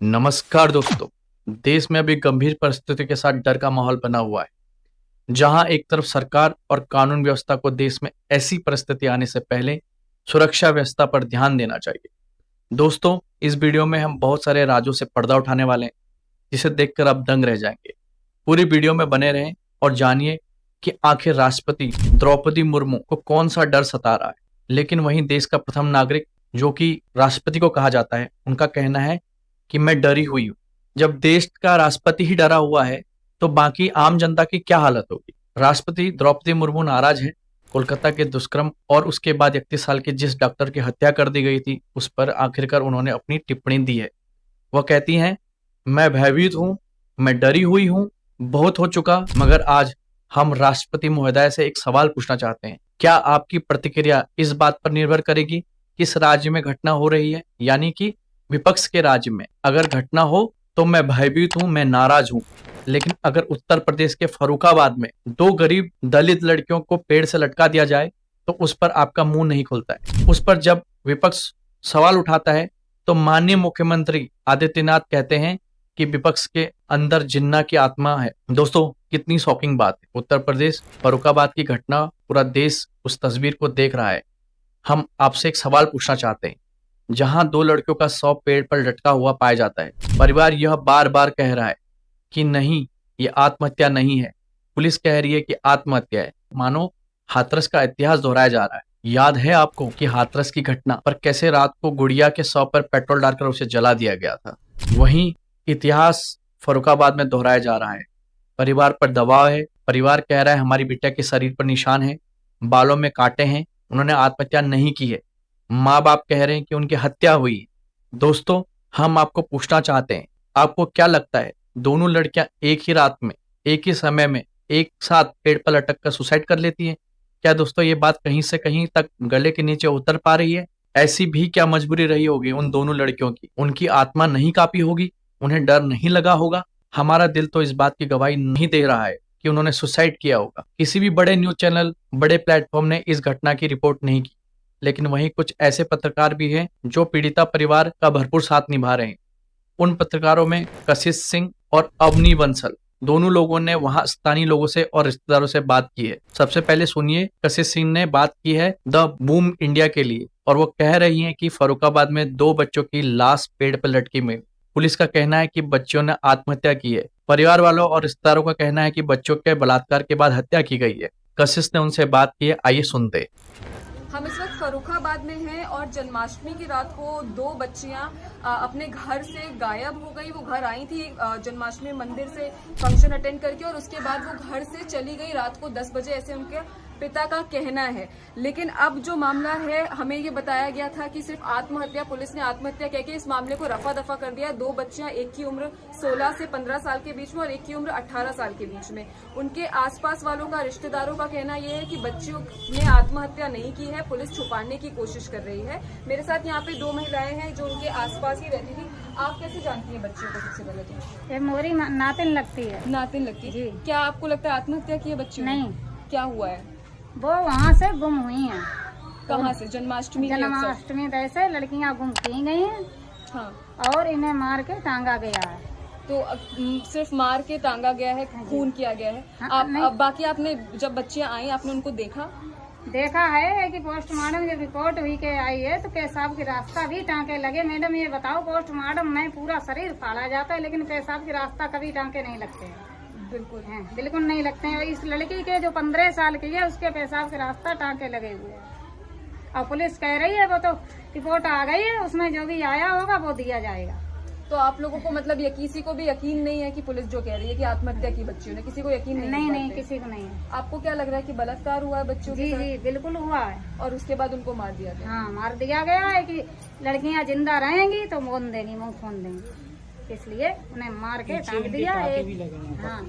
नमस्कार दोस्तों। देश में अभी गंभीर परिस्थिति के साथ डर का माहौल बना हुआ है, जहां एक तरफ सरकार और कानून व्यवस्था को देश में ऐसी परिस्थिति आने से पहले सुरक्षा व्यवस्था पर ध्यान देना चाहिए। दोस्तों, इस वीडियो में हम बहुत सारे राज्यों से पर्दा उठाने वाले हैं, जिसे देखकर आप दंग रह जाएंगे। पूरी वीडियो में बने रहें और जानिए कि आखिर राष्ट्रपति द्रौपदी मुर्मू को कौन सा डर सता रहा है। लेकिन वहीं देश का प्रथम नागरिक, जो कि राष्ट्रपति को कहा जाता है, उनका कहना है कि मैं डरी हुई हूं। जब देश का राष्ट्रपति ही डरा हुआ है तो बाकी आम जनता की क्या हालत होगी। राष्ट्रपति द्रौपदी मुर्मू नाराज है। कोलकाता के दुष्कर्म और उसके बाद 31 साल के जिस डॉक्टर की हत्या कर दी गई थी, उस पर आखिरकार उन्होंने अपनी टिप्पणी दी है। वह कहती हैं, मैं भयभीत हूं, मैं डरी हुई हूं, बहुत हो चुका। मगर आज हम राष्ट्रपति महोदय से एक सवाल पूछना चाहते हैं। क्या आपकी प्रतिक्रिया इस बात पर निर्भर करेगी किस राज्य में घटना हो रही है, यानी कि विपक्ष के राज्य में अगर घटना हो तो मैं भयभीत हूं, मैं नाराज हूं। लेकिन अगर उत्तर प्रदेश के फर्रुखाबाद में 2 गरीब दलित लड़कियों को पेड़ से लटका दिया जाए तो उस पर आपका मुंह नहीं खुलता है। उस पर जब विपक्ष सवाल उठाता है तो माननीय मुख्यमंत्री आदित्यनाथ कहते हैं कि विपक्ष के अंदर जिन्ना की आत्मा है। दोस्तों, कितनी शॉकिंग बात है। उत्तर प्रदेश फर्रुखाबाद की घटना, पूरा देश उस तस्वीर को देख रहा है। हम आपसे एक सवाल पूछना चाहते हैं। जहां 2 लड़कियों का शव पेड़ पर लटका हुआ पाया जाता है, परिवार यह बार बार कह रहा है कि नहीं, ये आत्महत्या नहीं है। पुलिस कह रही है कि आत्महत्या है। मानो हाथरस का इतिहास दोहराया जा रहा है। याद है आपको कि हाथरस की घटना पर कैसे रात को गुड़िया के शव पर पेट्रोल डालकर उसे जला दिया गया था। वहीं इतिहास फर्रुखाबाद में दोहराया जा रहा है। परिवार पर दबाव है। परिवार कह रहा है हमारी बिटिया के शरीर पर निशान है, बालों में कांटे हैं, उन्होंने आत्महत्या नहीं की है। माँ बाप कह रहे हैं कि उनकी हत्या हुई है। दोस्तों, हम आपको पूछना चाहते हैं, आपको क्या लगता है दोनों लड़कियां एक ही रात में, एक ही समय में, एक साथ पेड़ पर लटक कर सुसाइड कर लेती हैं? क्या दोस्तों ये बात कहीं से कहीं तक गले के नीचे उतर पा रही है? ऐसी भी क्या मजबूरी रही होगी उन दोनों लड़कियों की? उनकी आत्मा नहीं कांपी होगी? उन्हें डर नहीं लगा होगा? हमारा दिल तो इस बात की गवाही नहीं दे रहा है कि उन्होंने सुसाइड किया होगा। किसी भी बड़े न्यूज चैनल, बड़े प्लेटफॉर्म ने इस घटना की रिपोर्ट नहीं की। लेकिन वहीं कुछ ऐसे पत्रकार भी हैं जो पीड़िता परिवार का भरपूर साथ निभा रहे हैं। उन पत्रकारों में कशिश सिंह और अवनी बंसल, दोनों लोगों ने वहां स्थानीय लोगों से और रिश्तेदारों से बात की है। सबसे पहले सुनिए, कशिश सिंह ने बात की है द बूम इंडिया के लिए, और वो कह रही हैं कि फर्रुखाबाद में 2 बच्चों की लाश पेड़ पर लटकी मिली। पुलिस का कहना है कि बच्चों ने आत्महत्या की है। परिवार वालों और रिश्तेदारों का कहना है कि बच्चों के बलात्कार के बाद हत्या की गई है। कशिश ने उनसे बात की है, आइए सुनते। हम इस वक्त फर्रुखाबाद में हैं और जन्माष्टमी की रात को 2 बच्चियां अपने घर से गायब हो गई। वो घर आई थी जन्माष्टमी मंदिर से फंक्शन अटेंड करके, और उसके बाद वो घर से चली गई रात को 10 बजे, ऐसे उनके पिता का कहना है। लेकिन अब जो मामला है, हमें ये बताया गया था कि सिर्फ आत्महत्या, पुलिस ने आत्महत्या कह के इस मामले को रफा दफा कर दिया। 2 बच्चियां, एक की उम्र 16 से 15 साल के बीच में और एक की उम्र 18 साल के बीच में। उनके आसपास वालों का, रिश्तेदारों का कहना यह है कि बच्चियों ने आत्महत्या नहीं की है, पुलिस छुपाने की कोशिश कर रही है। मेरे साथ यहाँ पे 2 महिलाएं हैं जो उनके आसपास ही रहती थी। आप कैसे जानती हैं बच्चियों को? सबसे पहले तो ये मोरी नातिन लगती है। नातिन लगती है जी। क्या आपको लगता है आत्महत्या की है बच्चियों ने? नहीं। क्या हुआ है? वो वहाँ से गुम हुई हैं। कहाँ से? जन्माष्टमी के अवसर? जन्माष्टमी ऐसे लड़कियाँ गुम की गई हैं। हाँ। और इन्हें मार के टांगा गया है। तो सिर्फ मार के टांगा गया है, खून किया गया है। हाँ, अब बाकी आपने, जब बच्चियां आई, आपने उनको देखा है कि पोस्टमार्टम जब रिपोर्ट हुई के आई है तो पेशाब की रास्ता भी टांके लगे। मैडम ये बताओ, पोस्टमार्टम में पूरा शरीर फाड़ा जाता है लेकिन पेशाब की रास्ता कभी टांके नहीं लगते हैं? बिल्कुल हैं, बिल्कुल नहीं लगते हैं। इस लड़की के जो 15 साल की है उसके पेशाब के रास्ता टांके लगे हुए हैं। और पुलिस कह रही है वो तो रिपोर्ट आ गई है, उसमें जो भी आया होगा वो दिया जाएगा। तो आप लोगों को मतलब किसी को भी यकीन नहीं है कि पुलिस जो कह रही है कि आत्महत्या की बच्चियों ने? किसी को यकीन नहीं? नहीं, किसी को नहीं है। आपको क्या लग रहा है कि बलात्कार हुआ है बच्चों के साथ? जी, बिल्कुल हुआ है। और उसके बाद उनको मार दिया गया? हाँ, मार दिया गया है कि लड़कियां जिंदा रहेंगी तो मुंह देंगी, मुंह खोल देंगी, इसलिए उन्हें मार के टांग दिया। हाँ,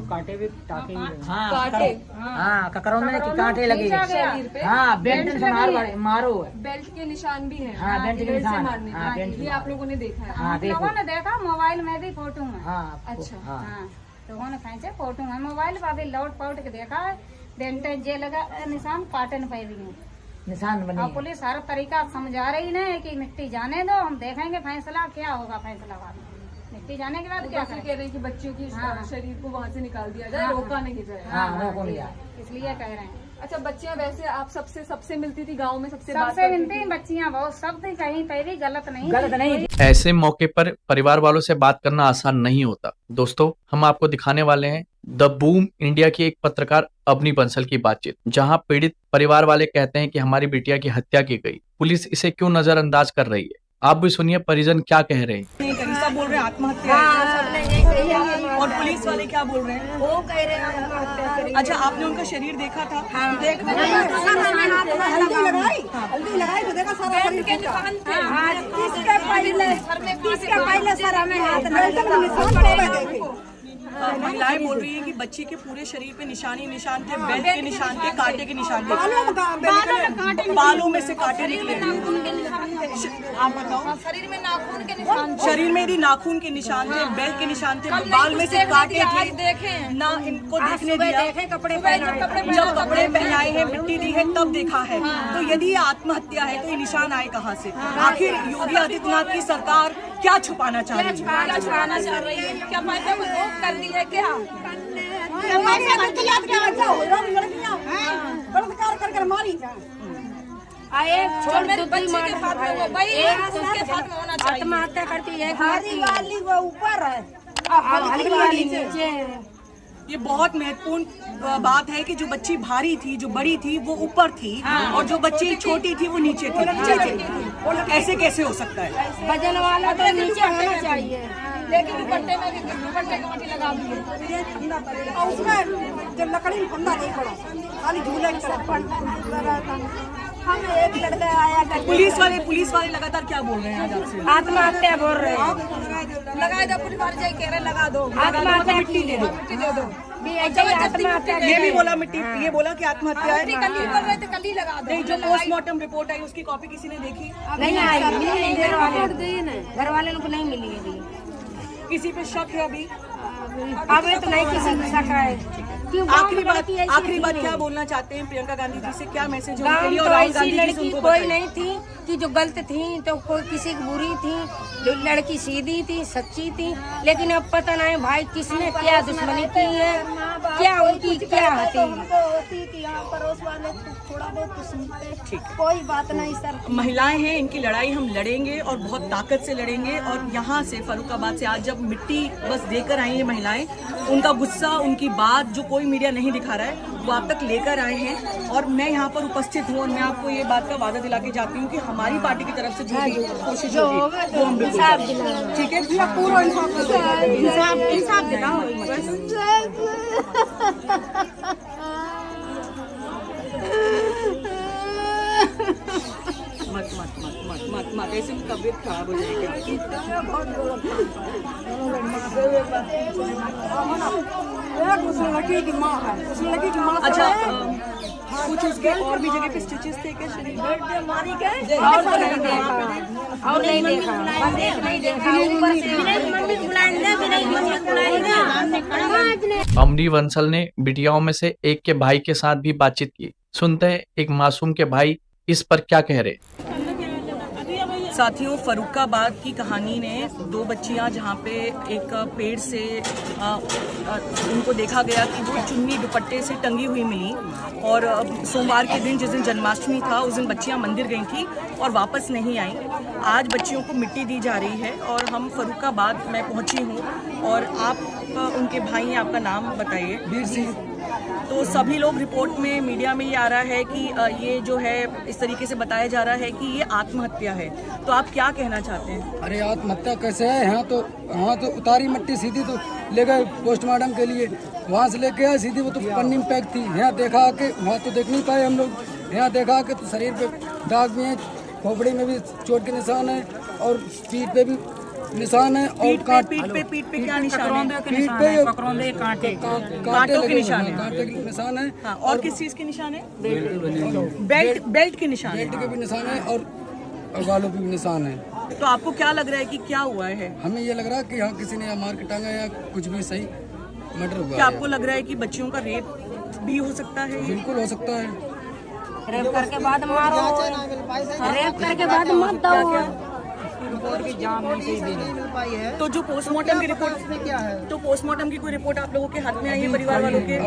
कांटे भी टाके कांटे? हाँ, ककरौंदे की कांटे लगे शरीर पे? हाँ, बेल्ट से मारो है। बेल्ट के निशान भी हैं? हाँ, बेल्ट के बेल्ट से निशान। मारने हाँ, के। बेल्ट ये आप लोगों ने देखा है? हाँ, हम लोगों ने देखा, मोबाइल में भी फोटो है। हाँ, अच्छा। हाँ, तो उन्होंने खींचे फोटो है मोबाइल पर, अभी लौट पौट के देखा है। बेल्ट जे लगा निशान, काटन पे भी है। निशान बने और हैं। पुलिस हर तरीका समझा रही है कि मिट्टी जाने दो, हम देखेंगे फैसला क्या होगा, फैसला बाद में मिट्टी जाने के बाद क्या क्या करें, कह रहे हैं कि बच्चियों की हाँ। शरीर को वहाँ से निकाल दिया जाए, हाँ। रोका नहीं जाए। हाँ रोको लिया। इसलिए कह रहे हैं। अच्छा, बच्चियां वैसे आप सबसे मिलती थी गांव में, सबसे सबसे मिलती बच्चियाँ बहुत, सब थी, कहीं पे भी गलत नहीं, गलत नहीं। ऐसे मौके पर परिवार वालों से बात करना आसान नहीं होता। दोस्तों, हम आपको दिखाने वाले हैं द बूम इंडिया की एक पत्रकार अवनी बंसल की बातचीत, जहां पीड़ित परिवार वाले कहते हैं कि हमारी बिटिया की हत्या की गई, पुलिस इसे क्यों नजरअंदाज कर रही है। आप भी सुनिए परिजन क्या कह रहे हैं। सब बोल रहे हैं आत्महत्या है। और पुलिस वाले क्या बोल रहे हैं? वो कह रहे हैं आत्महत्या करेंगे। अच्छा, आपने उनका शरीर देखा था? हल्दी लगाई तो देखा सारा शरीर इसके पहले सर हमें हाथ नहीं। महिलाएं बोल रही है कि बच्ची के पूरे शरीर पे निशान थे, बेल्ट के निशान थे, कांटे के निशान थे, बालों में से कांटे निकले। आप बताओ। शरीर में नाखून के निशान, शरीर में यदि नाखून के निशान थे, बेल्ट के निशान थे, बाल में से कांटे थे, ना इनको देखने दिया। कपड़े जब कपड़े पहनाए हैं, मिट्टी दी है, तब देखा है। तो यदि ये आत्महत्या है तो ये निशान आए कहाँ से? आखिर योगी आदित्यनाथ की सरकार क्या छुपाना चाह रही है? क्या छुपाना चाह रही है? क्या पैसे को रोक कर दी है? क्या बलात्कार करके मारी आए मेरे बच्चे के साथ में वो भाई उसके साथ में होना चाहिए। आत्महत्या करती है, हरी वाली वो ऊपर है, हल्की वाली नीचे। ये बहुत महत्वपूर्ण बात है कि जो बच्ची भारी थी, जो बड़ी थी, वो ऊपर थी, और जो बच्ची छोटी थी वो नीचे थी। ऐसे कैसे हो सकता है? वजन वाला तो नीचे होना चाहिए, लेकिन दुपट्टे में दुपट्टे की मट्टी लगा दी है। और उसमें जब लकड़ी में फंदा नहीं पड़ा, खाली झूले की तरफ हम एक लड़का आया। पुलिस वाले लगातार क्या बोल रहे हैं आज आपसे? आत्महत्या बोल रहे हैं, लगा दो, पुलिस वाले कह रहे लगा दो, आत्महत्या मिट्टी दे दो, मिट्टी दे दो। आत्महत्या ये भी बोला मिट्टी, ये बोला कि आत्महत्या है। कल ही बोल रहे थे, कल ही लगा दो। नहीं, जो पोस्टमार्टम रिपोर्ट आई उसकी कॉपी किसी ने देखी? नहीं आई, घर वाले को नहीं मिली अभी। किसी पे शक है अभी? अब तो नहीं किसी को शक है। आखिरी बात क्या बोलना चाहते हैं प्रियंका गांधी जी से? क्या मैसेज है उनके लिए? और तो राहुल ऐसी गांधी जी से लड़की उनको कोई बताइए। नहीं थी कि जो गलत थी, तो कोई किसी की बुरी थी, जो लड़की सीधी थी, सच्ची थी। लेकिन अब पता नहीं भाई किसने क्या दुश्मनी की है, क्या उनकी क्या होती पड़ोस वाले थोड़ा बहुत सुनते, कोई बात नहीं सर। महिलाएं हैं, इनकी लड़ाई हम लड़ेंगे और बहुत ताकत से लड़ेंगे। और यहाँ से फर्रुखाबाद से आज जब मिट्टी बस देकर आई है महिलाएं, उनका गुस्सा, उनकी बात जो कोई मीडिया नहीं दिखा रहा है, वो आप तक लेकर आए हैं। और मैं यहाँ पर उपस्थित हूँ और मैं आपको ये बात का वादा दिला के जाती हूँ कि हमारी पार्टी की तरफ से जो भी कोशिश होगी वो हम बिल्कुल करेंगे। ठीक है, पूरा इंसाफ दिलाओ। मत ऐसे में तबीयत खराब हो जाएगी। अच्छा, कुछ उसके और भी जगह पे स्टिचेस थे क्या शरीर में? और नहीं देखा, नहीं देखा, ऊपर से मम्मी को बुलाएंगे, मम्मी को बुलाएंगे। अवनी बंसल ने बिटियाओं में से एक के भाई के साथ भी बातचीत की। सुनते हैं एक मासूम के भाई इस पर क्या कह रहे। साथियों, फर्रुखाबाद की कहानी ने दो बच्चियां जहां पे एक पेड़ से उनको देखा गया कि वो चुन्नी दुपट्टे से टंगी हुई मिली। और सोमवार के दिन, जिस दिन जन्माष्टमी था, उस दिन बच्चियां मंदिर गई थी और वापस नहीं आई। आज बच्चियों को मिट्टी दी जा रही है और हम फर्रुखाबाद में पहुंची हूं। और आप उनके भाई हैं, आपका नाम बताइए। वीर सिंह। तो सभी लोग रिपोर्ट में, मीडिया में ये आ रहा है कि ये जो है इस तरीके से बताया जा रहा है कि ये आत्महत्या है। तो आप क्या कहना चाहते हैं? अरे आत्महत्या कैसे है? यहाँ तो उतारी मिट्टी सीधी तो ले गए पोस्टमार्टम के लिए, वहाँ से लेके आए सीधी, वो तो पन्नी में पैक थी। यहाँ देखा के, वहाँ तो देख नहीं पाए हम लोग। यहाँ देखा के तो शरीर पे दाग भी है, खोपड़ी में भी चोट के निशान है और पीठ पे भी निशान है। और पीठ पे क्या निशान है? पीठ पे कांटों के निशान है। कांटे के निशान है। हाँ, और किस चीज के निशान है? बेल्ट के निशान है। बेल्ट के भी निशान है और बालों पे भी निशान है। तो आपको क्या लग रहा है कि क्या हुआ है? हमें ये लग रहा है कि यहाँ किसी ने मार के टांगा या कुछ भी सही मर्डर हुआ। क्या आपको लग रहा है कि बच्चियों का रेप भी हो सकता है? बिल्कुल हो सकता है। रेप करके बाद मारो, रेप करके बाद मत दो। तो जो पोस्टमार्टम की रिपोर्ट तो पोस्टमार्टम की कोई रिपोर्ट आप लोगों के हाथ में आई है परिवार वालों के?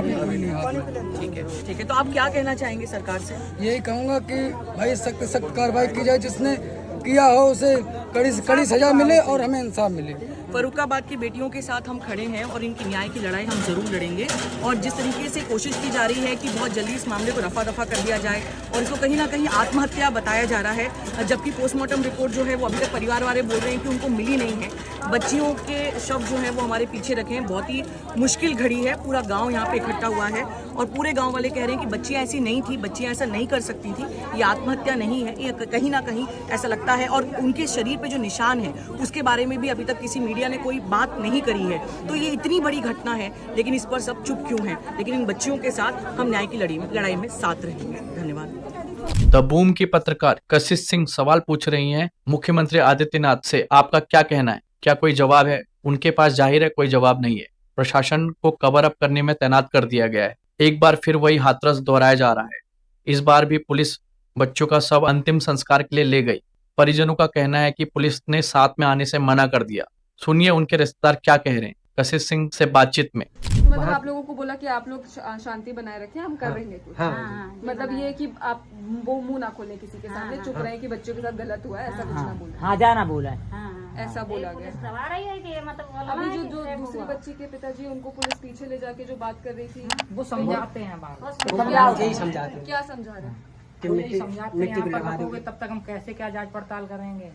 ठीक है, तो आप क्या कहना चाहेंगे सरकार से? यही कहूँगा कि भाई सख्त सख्त कार्रवाई की जाए, जिसने किया हो उसे कड़ी से कड़ी सजा मिले और हमें इंसाफ मिले। फर्रुखाबाद की बेटियों के साथ हम खड़े हैं और इनकी न्याय की लड़ाई हम जरूर लड़ेंगे। और जिस तरीके से कोशिश की जा रही है कि बहुत जल्दी इस मामले को रफा दफा कर दिया जाए और इसको कहीं ना कहीं आत्महत्या बताया जा रहा है, जबकि पोस्टमार्टम रिपोर्ट जो है वो अभी तक परिवार वाले बोल रहे हैं कि उनको मिली नहीं है। बच्चियों के शव जो है वो हमारे पीछे रखे हैं। बहुत ही मुश्किल घड़ी है, पूरा गाँव यहाँ पे इकट्ठा हुआ है और पूरे गाँव वाले कह रहे हैं कि बच्चियाँ ऐसी नहीं थी, बच्चियाँ ऐसा नहीं कर सकती थी, ये आत्महत्या नहीं है, ये कहीं ना कहीं ऐसा लगता है। और उनके शरीर पे जो निशान है उसके बारे में भी अभी तक किसी मीडिया ने कोई बात नहीं करी है। तो ये इतनी बड़ी घटना है, लेकिन इस पर सब चुप क्यों हैं? लेकिन इन बच्चियों के साथ हम न्याय की लड़ाई में साथ रहेंगे। धन्यवाद। द बूम की पत्रकार कशिश सिंह सवाल पूछ रही हैं मुख्यमंत्री आदित्यनाथ से, आपका क्या कहना है? क्या कोई जवाब है? उनके पास जाहिर है कोई जवाब नहीं है। प्रशासन को कवर अप करने में तैनात कर दिया गया है। एक बार फिर वही हाथरस दोहराया जा रहा है। इस बार भी पुलिस बच्चों का शव अंतिम संस्कार के लिए ले गई। परिजनों का कहना है कि पुलिस ने साथ में आने से मना कर दिया। सुनिए उनके रिश्तेदार क्या कह रहे हैं कशिश सिंह से बातचीत में। मतलब आप लोगों को बोला कि आप लोग शांति बनाए रखें, हम कर रहेंगे कुछ। मतलब ये कि आप वो मुंह ना खोलें किसी के सामने, चुप रहें कि बच्चों के साथ गलत हुआ है, ऐसा कुछ ना बोला। हाँ जाना बोला है, ऐसा बोला गया। सवाल ही है कि मतलब अभी जो दूसरी बच्ची के पिताजी उनको पुलिस पीछे ले जाके जो बात कर रही थी, वो समझाते हैं बात, क्या समझा रहे हैं? समझाते हैं यहाँ पर रखोगे तब तक हम कैसे क्या जांच पड़ताल करेंगे।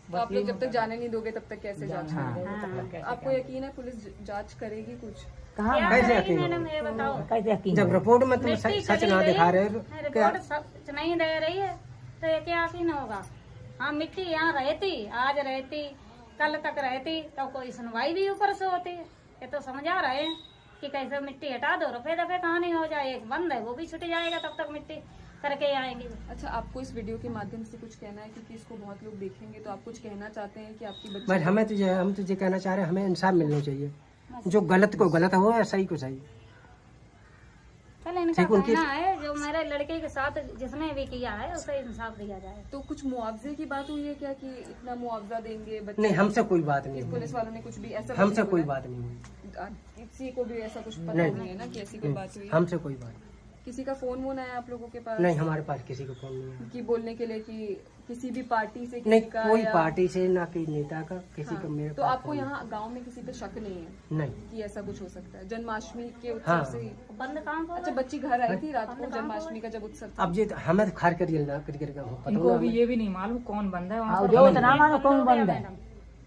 तो आप लोग जब तक जाने नहीं दोगे तब तक कैसे जांच करेंगे? आपको यकीन है पुलिस जांच करेगी कुछ? कैसे यकीन? मैडम ये बताओ, कैसे यकीन? जब रिपोर्ट में तुम सच ना दिखा रहे हो, रिपोर्ट सच नहीं दे रही है तो ये क्या यकीन होगा? हाँ, मिट्टी यहाँ रहती, आज रहती, कल तक रहती तो कोई सुनवाई भी ऊपर से होती है। ये तो समझा रहे हैं कि कैसे मिट्टी हटा दो, रफे दफे कहानी हो जाए, एक बंद है वो भी छुट जाएगा, तब तक मिट्टी करके आएंगे। अच्छा, आपको इस वीडियो के माध्यम से कुछ कहना है क्योंकि इसको बहुत लोग देखेंगे, तो आप कुछ कहना चाहते हैं कि आपकी बच्ची? बस हम तुझे कहना चाह रहे हैं, हमें इंसाफ मिलना चाहिए। जो गलत को गलत हो या सही को सही। चल इनका कहना है जो मेरे लड़के के साथ जिसने भी किया है उसे इंसाफ दिया जाए। तो कुछ मुआवजे की बात हुई है क्या कि इतना मुआवजा देंगे बच्चे? नहीं, हमसे कोई बात नहीं हुई। पुलिस वालों ने कुछ भी ऐसा हमसे कोई बात नहीं हुई। किसी को भी ऐसा कुछ पता नहीं है ना कि ऐसी कोई बात हुई है? हमसे कोई बात। किसी का फोन वोन आया आप लोगों के पास? नहीं, हमारे पास किसी का फोन नहीं है। कि बोलने के लिए कि किसी भी पार्टी से नहीं, किसी का कोई या... पार्टी से ना कोई नेता का किसी का मेरे तो पास आपको फोन यहाँ गांव में किसी पे शक नहीं है नहीं। कि ऐसा कुछ हो सकता है? जन्माष्टमी के उत्सव हाँ। से बंद काम को अच्छा, बच्ची घर आई थी रात को जन्माष्टमी का जब उत्सव था। अब ये हमें खार कर इनको अभी ये भी नहीं मालूम कौन बंद है वहाँ पर। जो इतना मानो कौन बंद है,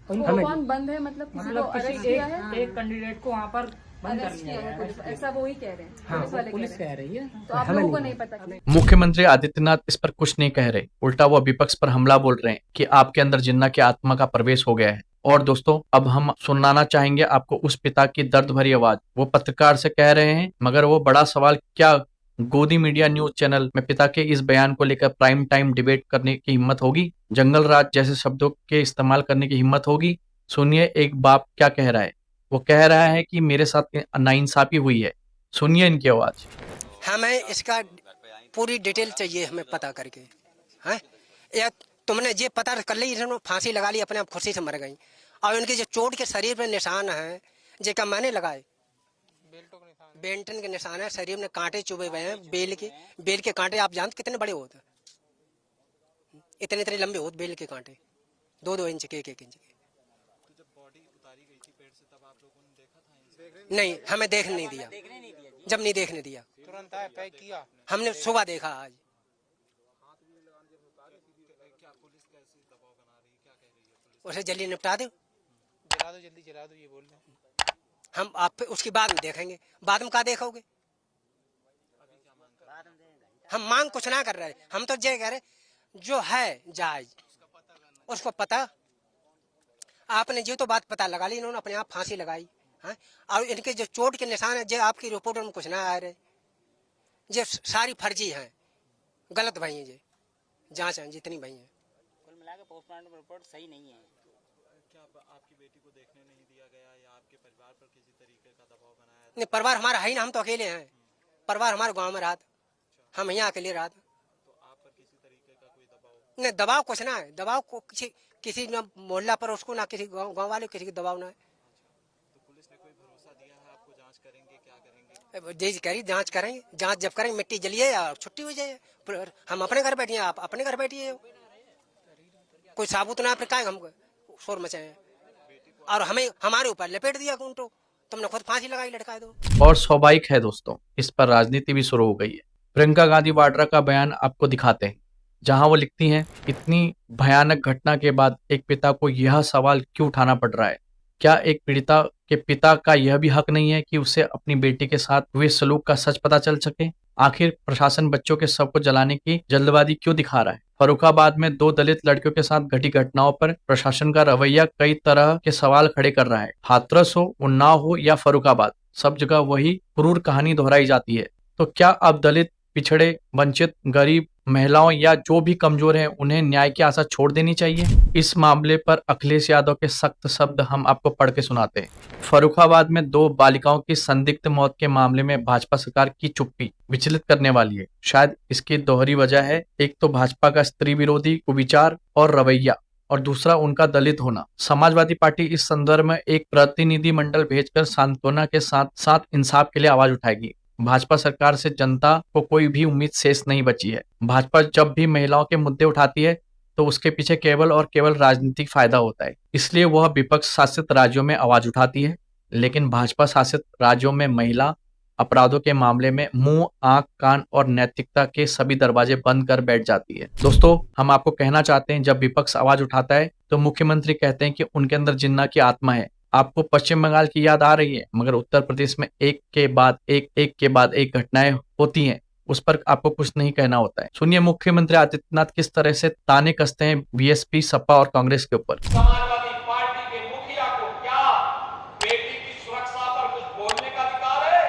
कौन बंद है? मतलब किसी को अरेस्ट किया है? एक कैंडिडेट को वहाँ पर बंद कर अरेस्ट लिया किया है है, पुलिस, ऐसा वो ही कह रहे हैं, पुलिस वाले पुलिस कह कह रही है। रहे हैं। तो आप लोगों को नहीं पता? मुख्यमंत्री आदित्यनाथ इस पर कुछ नहीं कह रहे, उल्टा वो विपक्ष पर हमला बोल रहे हैं कि आपके अंदर जिन्ना की आत्मा का प्रवेश हो गया है। और दोस्तों, अब हम सुनाना चाहेंगे आपको उस पिता की दर्द भरी आवाज। वो पत्रकार से कह रहे हैं, मगर वो बड़ा सवाल, क्या गोदी मीडिया न्यूज चैनल में पिता के इस बयान को लेकर प्राइम टाइम डिबेट करने की हिम्मत होगी? जंगल राज जैसे शब्दों के इस्तेमाल करने की हिम्मत होगी? सुनिए एक बाप क्या कह रहा है। वो कह रहा है कि मेरे साथ नाइंसाफी हुई है। सुनिए इनकी आवाज। हमें इसका पूरी डिटेल चाहिए, हमें पता करके। हैं, या तुमने ये पता कर ली, इन्होंने फांसी लगा ली, अपने आप खुशी से मर गई। और उनके जो चोट के शरीर पे निशान है, जेका मैंने लगाए, बेल्टन के निशान है, शरीर में कांटे चुभे हुए हैं। बेल के कांटे आप जानते कितने बड़े होते हैं? इतने लंबे होते बेल के कांटे, 2-2 इंच के, 1-1 इंच के। नहीं, हमें देखने नहीं दिया। जब नहीं देखने दिया, तुरंत आए पैक किया। हमने सुबह देखा आज। उसे जल्दी निपटा दो, जल्दी जला दो, ये बोल रहे। हम आप उसकी बाद में देखेंगे। बाद में क्या देखोगे? हम मांग कुछ ना कर रहे, हम तो ये कह रहे जो है जायज उसको पता। आपने जो तो बात पता लगा ली, इन्होंने अपने आप फांसी लगाई है। और इनके जो चोट के निशान है, जो आपकी रिपोर्ट में कुछ ना आ रहे, जो सारी फर्जी हैं, गलत भई हैं, जांच है जितनी भई हैं। कुल मिला के पोस्टमार्टम रिपोर्ट सही नहीं है। क्या आपकी बेटी को देखने नहीं दिया गया या आपके परिवार पर किसी तरीके का दबाव बनाया? नहीं, परिवार हमारा है ही ना, हम तो अकेले हैं। परिवार हमारे गाँव में रहा था। हम यहाँ अकेले रात नहीं दबाव कुछ ना है, दबाव को किसी न मोहल्ला पर उसको ना किसी गांव वाले किसी की दबाव ना है। पुलिस ने कोई भरोसा दिया है आपको, जांच करेंगे, क्या करेंगे? करी जांच करेंगे, जांच जब करेंगे मिट्टी जलिए या छुट्टी हो जाए। हम अपने घर बैठिए, आप अपने घर बैठिए, कोई साबुत ना फिर काय हम शोर मचाए और हमें हमारे ऊपर लपेट दिया तो तुमने खुद फांसी लगाई, लटका दो। और स्वाभाविक है दोस्तों, इस पर राजनीति भी शुरू हो गई है। प्रियंका गांधी वाड्रा का बयान आपको दिखाते हैं, जहां वो लिखती हैं, इतनी भयानक घटना के बाद एक पिता को यह सवाल क्यों उठाना पड़ रहा है? क्या एक पीड़िता के पिता का यह भी हक नहीं है कि उसे अपनी बेटी के साथ हुए सलूक का सच पता चल सके? आखिर प्रशासन बच्चों के शव को जलाने की जल्दबाजी क्यों दिखा रहा है? फर्रुखाबाद में 2 दलित लड़कियों के साथ घटी घटनाओं पर प्रशासन का रवैया कई तरह के सवाल खड़े कर रहा है। हाथरस हो, उन्नाव हो या फर्रुखाबाद, सब जगह वही क्रूर कहानी दोहराई जाती है। तो क्या अब दलित, पिछड़े, वंचित, गरीब, महिलाओं या जो भी कमजोर हैं उन्हें न्याय की आशा छोड़ देनी चाहिए? इस मामले पर अखिलेश यादव के सख्त शब्द हम आपको पढ़ के सुनाते हैं। फर्रुखाबाद में 2 बालिकाओं की संदिग्ध मौत के मामले में भाजपा सरकार की चुप्पी विचलित करने वाली है। शायद इसकी दोहरी वजह है, एक तो भाजपा का स्त्री विरोधी कुविचार और रवैया, और दूसरा उनका दलित होना। समाजवादी पार्टी इस संदर्भ में एक प्रतिनिधि मंडल भेजकर सांत्वना के साथ साथ इंसाफ के लिए आवाज उठाएगी। भाजपा सरकार से जनता को कोई भी उम्मीद शेष नहीं बची है। भाजपा जब भी महिलाओं के मुद्दे उठाती है तो उसके पीछे केवल और केवल राजनीतिक फायदा होता है, इसलिए वह विपक्ष शासित राज्यों में आवाज उठाती है। लेकिन भाजपा शासित राज्यों में महिला अपराधों के मामले में मुंह, आंख, कान और नैतिकता के सभी दरवाजे बंद कर बैठ जाती है। दोस्तों, हम आपको कहना चाहते हैं, जब विपक्ष आवाज उठाता है तो मुख्यमंत्री कहते हैं कि उनके अंदर जिन्ना की आत्मा है। आपको पश्चिम बंगाल की याद आ रही है, मगर उत्तर प्रदेश में एक के बाद एक घटनाएं होती हैं, उस पर आपको कुछ नहीं कहना होता है। सुनिए मुख्यमंत्री आदित्यनाथ किस तरह से ताने कसते हैं बीएसपी, सपा और कांग्रेस के ऊपर। समाजवादी पार्टी के मुखिया को क्या बेटी की सुरक्षा पर कुछ बोलने का अधिकार है?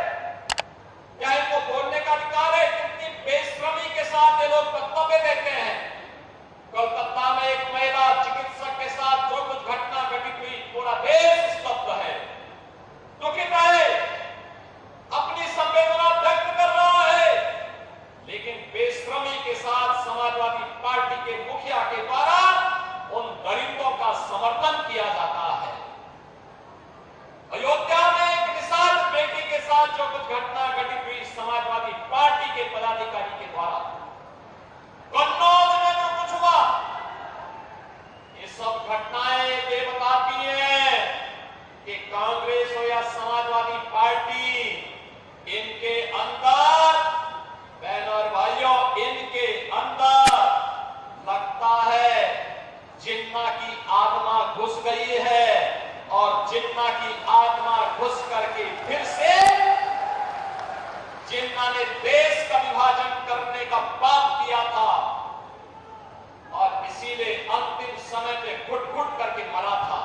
क्या इनको बोलने का अधिकार है? कितनी बेशर्मी के साथ ये लोग वक्तव्य देते हैं। कोलकाता में एक महिला चिकित्सक के साथ जो कुछ घटना घटित हुई, पूरा देश स्तब्ध है, दुखित है, अपनी संवेदना व्यक्त कर रहा है, लेकिन बेशर्मी के साथ समाजवादी पार्टी के मुखिया के द्वारा उन दलितों का समर्थन किया जाता है। अयोध्या में एक निषाद बेटी के साथ जो कुछ घटना घटित हुई समाजवादी पार्टी के पदाधिकारी के द्वारा, कन्नौज में जो कुछ हुआ, ये सब घटनाएं ये बताती हैं कि कांग्रेस हो या समाजवादी पार्टी, इनके अंदर, बहनों और भाइयों, इनके अंदर लगता है जिन्ना की आत्मा घुस गई है, और जिन्ना की आत्मा घुस करके फिर से जिन्ना ने देश का विभाजन करने का पाप किया था, और इसीलिए अंतिम समय पे घुट-घुट करके मरा था।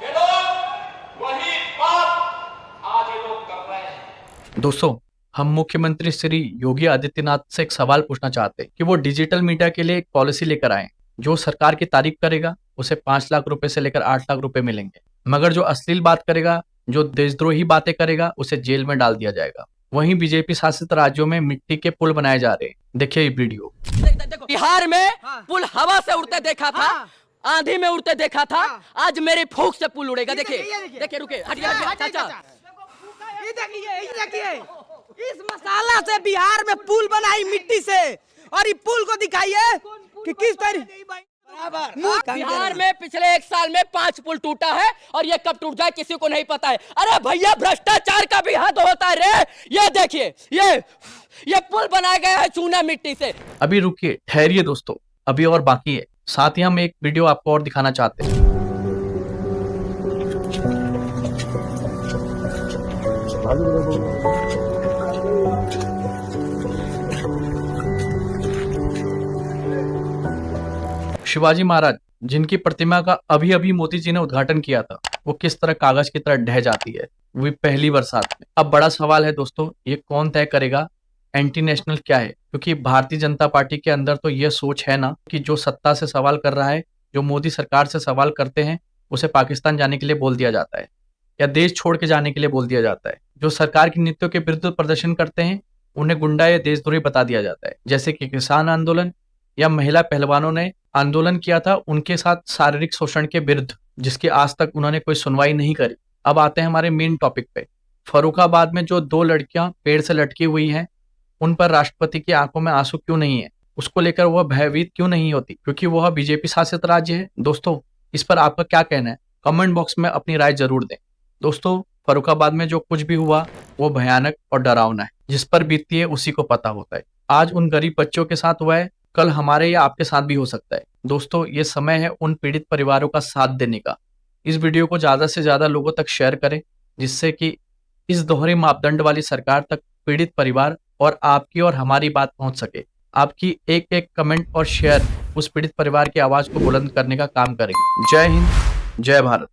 ये लोग वही पाप आज ये लोग कर रहे हैं। दोस्तों, हम मुख्यमंत्री श्री योगी आदित्यनाथ से एक सवाल पूछना चाहते हैं कि वो डिजिटल मीडिया के लिए एक पॉलिसी लेकर आए। जो सरकार की तारीफ करेगा उसे 5 लाख रुपए से लेकर 8 लाख रुपए मिलेंगे, मगर जो अश्लील बात करेगा, जो देशद्रोही बातें करेगा, उसे जेल में डाल दिया जाएगा। वहीं बीजेपी शासित राज्यों में मिट्टी के पुल बनाए जा रहे हैं। देखिए ये वीडियो। बिहार में पुल हवा से उड़ते देखा था, आंधी में उड़ते देखा था, आज मेरी फूंक से पुल उड़ेगा। देखिए रुके, हटिए चाचा, देखिए इस मसाला से बिहार में पुल बनाई मिट्टी से, और ये पुल को दिखाइए कि किस तरह बिहार में पिछले 1 साल में 5 पुल टूटा है, और ये कब टूट जाए किसी को नहीं पता है। अरे भैया, भ्रष्टाचार का भी हद होता है रे। ये देखिए, ये पुल बनाया गया है चूना मिट्टी से। अभी रुकिए, ठहरिए दोस्तों, अभी और बाकी है। साथ ही हम एक वीडियो आपको और दिखाना चाहते हैं। शिवाजी महाराज, जिनकी प्रतिमा का अभी अभी मोदी जी ने उद्घाटन किया था, वो किस तरह कागज की तरह ढह जाती है, वो पहली बरसात में। अब बड़ा सवाल है दोस्तों, ये कौन तय करेगा एंटी नेशनल क्या है? क्योंकि भारतीय जनता पार्टी के अंदर तो ये सोच है ना कि जो सत्ता से सवाल कर रहा है, जो मोदी सरकार से सवाल करते हैं, उसे पाकिस्तान जाने के लिए बोल दिया जाता है या देश छोड़ के जाने के लिए बोल दिया जाता है। जो सरकार की नीतियों के विरुद्ध प्रदर्शन करते हैं उन्हें गुंडा या देशद्रोही बता दिया जाता है। जैसे कि किसान आंदोलन या महिला पहलवानों ने आंदोलन किया था उनके साथ शारीरिक शोषण के विरुद्ध, जिसकी आज तक उन्होंने कोई सुनवाई नहीं करी। अब आते हैं हमारे मेन टॉपिक पे। फर्रुखाबाद में जो 2 लड़कियां पेड़ से लटकी हुई हैं, उन पर राष्ट्रपति की आंखों में आंसू क्यों नहीं है, उसको लेकर वह भयभीत क्यों नहीं होती, क्योंकि वह बीजेपी शासित राज्य है। दोस्तों, इस पर आपका क्या कहना है? कमेंट बॉक्स में अपनी राय जरूर दें। दोस्तों, फर्रुखाबाद में जो कुछ भी हुआ वो भयानक और डरावना है। जिस पर बीतती है उसी को पता होता है। आज उन गरीब बच्चों के साथ हुआ है, कल हमारे या आपके साथ भी हो सकता है। दोस्तों, ये समय है उन पीड़ित परिवारों का साथ देने का। इस वीडियो को ज्यादा से ज्यादा लोगों तक शेयर करें, जिससे कि इस दोहरे मापदंड वाली सरकार तक पीड़ित परिवार और आपकी और हमारी बात पहुंच सके। आपकी एक एक कमेंट और शेयर उस पीड़ित परिवार की आवाज को बुलंद करने का काम करेंगे। जय हिंद, जय भारत।